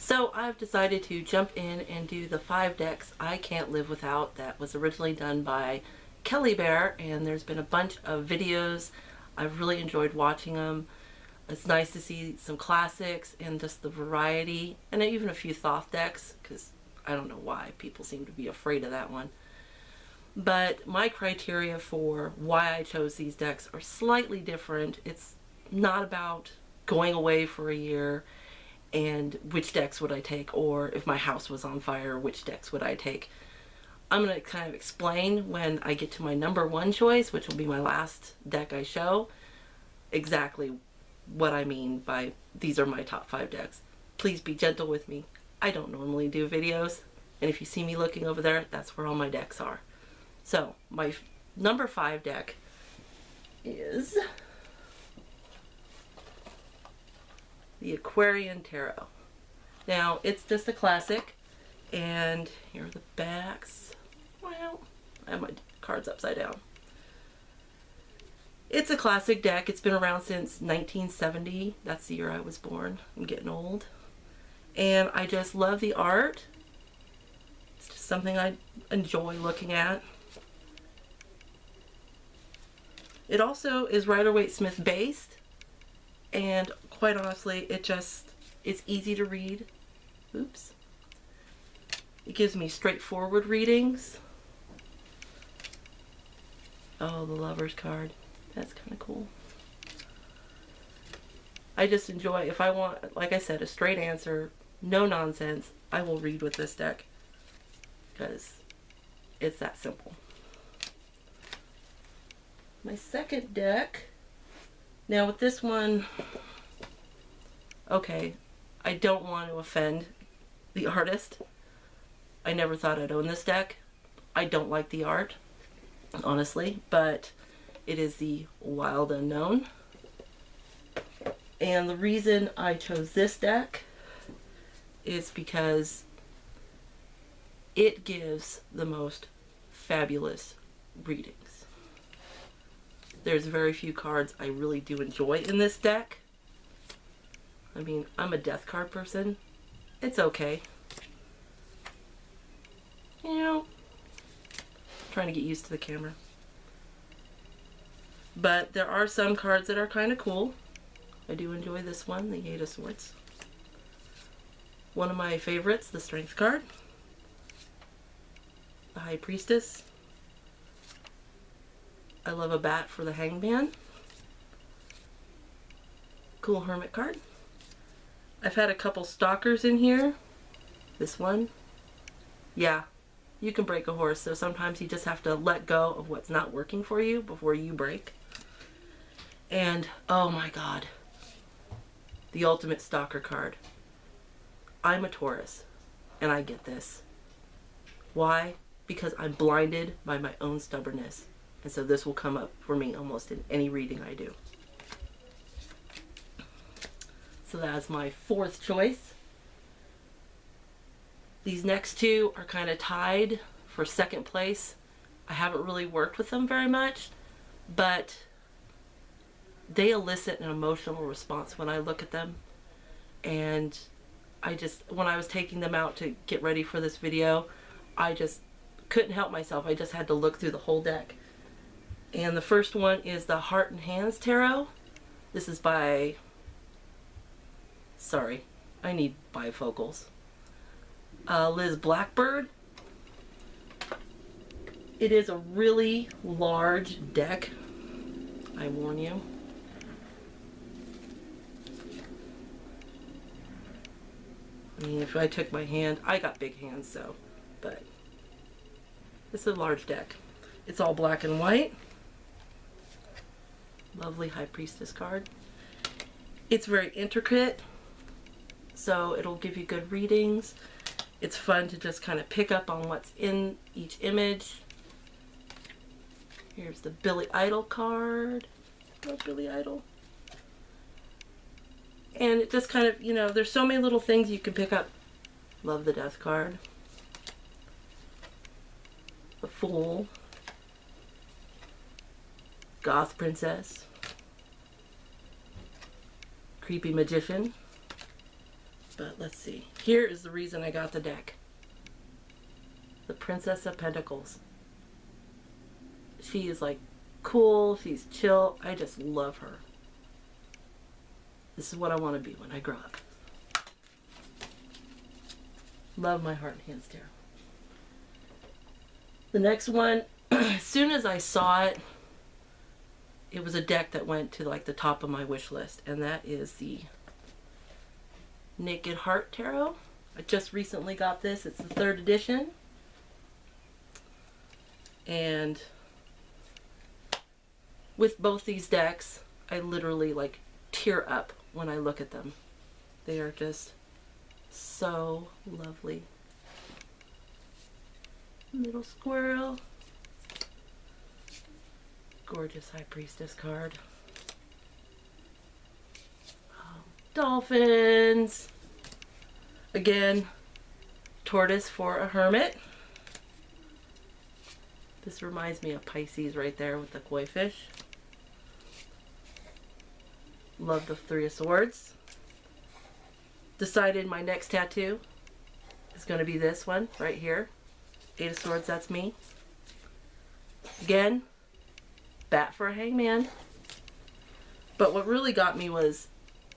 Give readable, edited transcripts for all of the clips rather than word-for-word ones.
So I've decided to jump in and do the 5 decks I Can't Live Without that was originally done by Kelly Bear, and there's been a bunch of videos. I've really enjoyed watching them. It's nice to see some classics and just the variety, and even a few Thoth decks, because I don't know why people seem to be afraid of that one. But my criteria for why I chose these decks are slightly different. It's not about going away for a year and which decks would I take, or if my house was on fire, which decks would I take. I'm going to kind of explain when I get to my number 1 choice, which will be my last deck I show, exactly what I mean by these are my top 5 decks. Please be gentle with me. I don't normally do videos, and if you see me looking over there, that's where all my decks are. So my number 5 deck is the Aquarian Tarot. Now, it's just a classic, and here are the backs. Well, I have my cards upside down. It's a classic deck. It's been around since 1970. That's the year I was born. I'm getting old. And I just love the art. It's just something I enjoy looking at. It also is Rider-Waite-Smith based, and quite honestly, it's easy to read. Oops. It gives me straightforward readings. Oh, the Lover's card. That's kind of cool. I just enjoy, if I want, like I said, a straight answer, no nonsense, I will read with this deck, because it's that simple. My second deck, now with this one, okay, I don't want to offend the artist. I never thought I'd own this deck. I don't like the art, honestly, but it is the Wild Unknown. And the reason I chose this deck is because it gives the most fabulous readings. There's very few cards I really do enjoy in this deck. I mean, I'm a death card person. It's okay. You know, I'm trying to get used to the camera. But there are some cards that are kind of cool. I do enjoy this one, the 8 of Swords. One of my favorites, the Strength card. The High Priestess. I love a bat for the Hangman. Cool Hermit card. I've had a couple stalkers in here. This one. Yeah, you can break a horse, so sometimes you just have to let go of what's not working for you before you break. And, oh my god, the ultimate stalker card. I'm a Taurus, and I get this. Why? Because I'm blinded by my own stubbornness. And so this will come up for me almost in any reading I do. So that's my 4th choice. These next 2 are kind of tied for 2nd place. I haven't really worked with them very much, but they elicit an emotional response when I look at them. And when I was taking them out to get ready for this video, I just couldn't help myself. I just had to look through the whole deck. And the first one is the Heart and Hands Tarot. This is by, sorry, I need bifocals. Liz Blackbird. It is a really large deck, I warn you. I mean, if I took my hand, I got big hands, so, but it's a large deck. It's all black and white. Lovely High Priestess card. It's very intricate, so it'll give you good readings. It's fun to just kind of pick up on what's in each image. Here's the Billy Idol card. Love Billy Idol. And it just kind of, you know, there's so many little things you can pick up. Love the Death card. The Fool. Goth Princess. Creepy Magician. but let's see. Here is the reason I got the deck. The Princess of Pentacles. She is like cool, she's chill. I just love her. This is what I want to be when I grow up. Love my Heart and Hands Tarot. The next one, as soon as I saw it, it was a deck that went to like the top of my wish list, and that is the Naked Heart Tarot. I just recently got this. It's the 3rd edition. And with both these decks, I literally like tear up when I look at them. They are just so lovely. Little squirrel. Gorgeous High Priestess card. Dolphins. Again, tortoise for a hermit. This reminds me of Pisces right there with the koi fish. Love the 3 of Swords. Decided my next tattoo is going to be this one right here. 8 of Swords, that's me. Again, bat for a hangman. But what really got me was,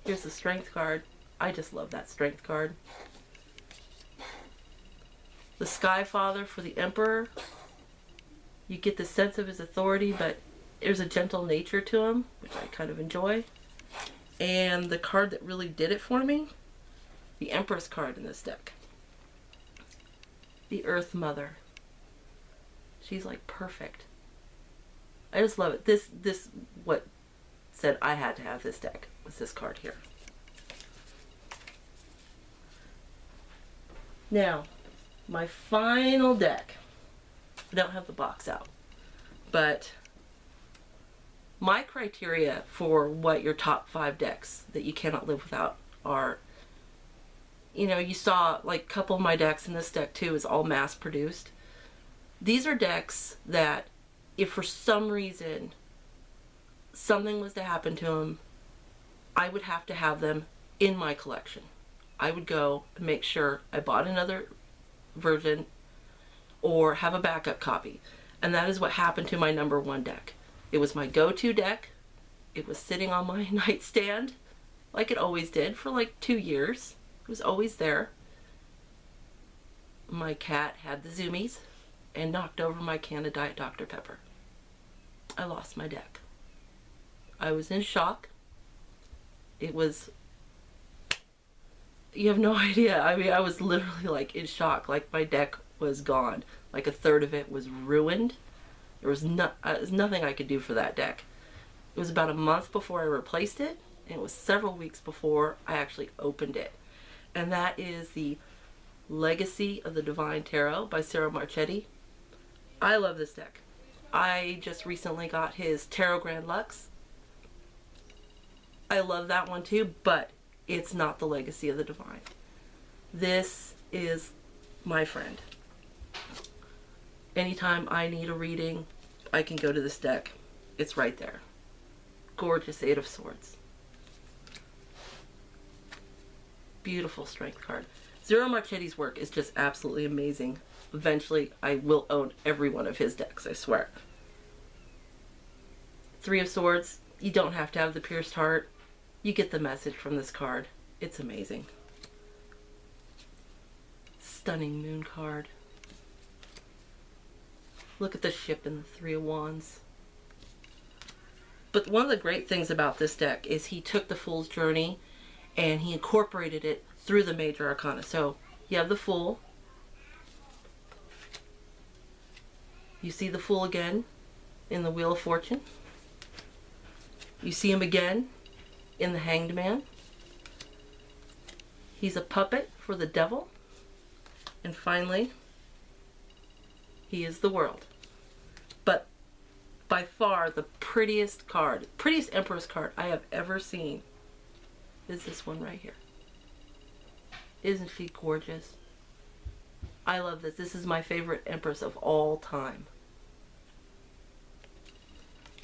here's the Strength card. I just love that Strength card. The Sky Father for the Emperor. You get the sense of his authority, but there's a gentle nature to him, which I kind of enjoy. And the card that really did it for me, the Empress card in this deck. The Earth Mother. She's like perfect. I just love it. This what said I had to have this deck was this card here. Now, my final deck. I don't have the box out, but my criteria for what your top 5 decks that you cannot live without are, you know, you saw like a couple of my decks, and this deck too is all mass produced. These are decks that if for some reason something was to happen to them, I would have to have them in my collection. I would go and make sure I bought another version or have a backup copy. And that is what happened to my number 1 deck. It was my go-to deck. It was sitting on my nightstand like it always did for like 2 years. It was always there. My cat had the zoomies and knocked over my can of Diet Dr. Pepper. I lost my deck. I was in shock. It was, you have no idea. I mean, I was literally like in shock. Like my deck was gone. Like a third of it was ruined. There was nothing I could do for that deck. It was about a month before I replaced it, and it was several weeks before I actually opened it. And that is the Legacy of the Divine Tarot by Sarah Marchetti. I love this deck. I just recently got his Tarot Grand Lux. I love that one too, but it's not the Legacy of the Divine. This is my friend. Anytime I need a reading, I can go to this deck. It's right there. Gorgeous 8 of Swords. Beautiful Strength card. Zero Marchetti's work is just absolutely amazing. Eventually, I will own every one of his decks, I swear. 3 of Swords. You don't have to have the pierced heart. You get the message from this card. It's amazing. Stunning Moon card. Look at the ship and the 3 of Wands. But one of the great things about this deck is he took the Fool's Journey and he incorporated it through the major arcana. So you have the Fool. You see the Fool again in the Wheel of Fortune. You see him again in the Hanged Man. He's a puppet for the devil. And finally, he is the World. But by far the prettiest card, prettiest Empress card I have ever seen is this one right here. Isn't she gorgeous? I love this. This is my favorite Empress of all time.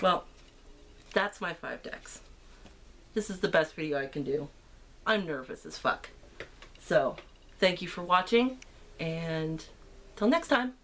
Well, that's my 5 decks. This is the best video I can do. I'm nervous as fuck. So thank you for watching, and till next time.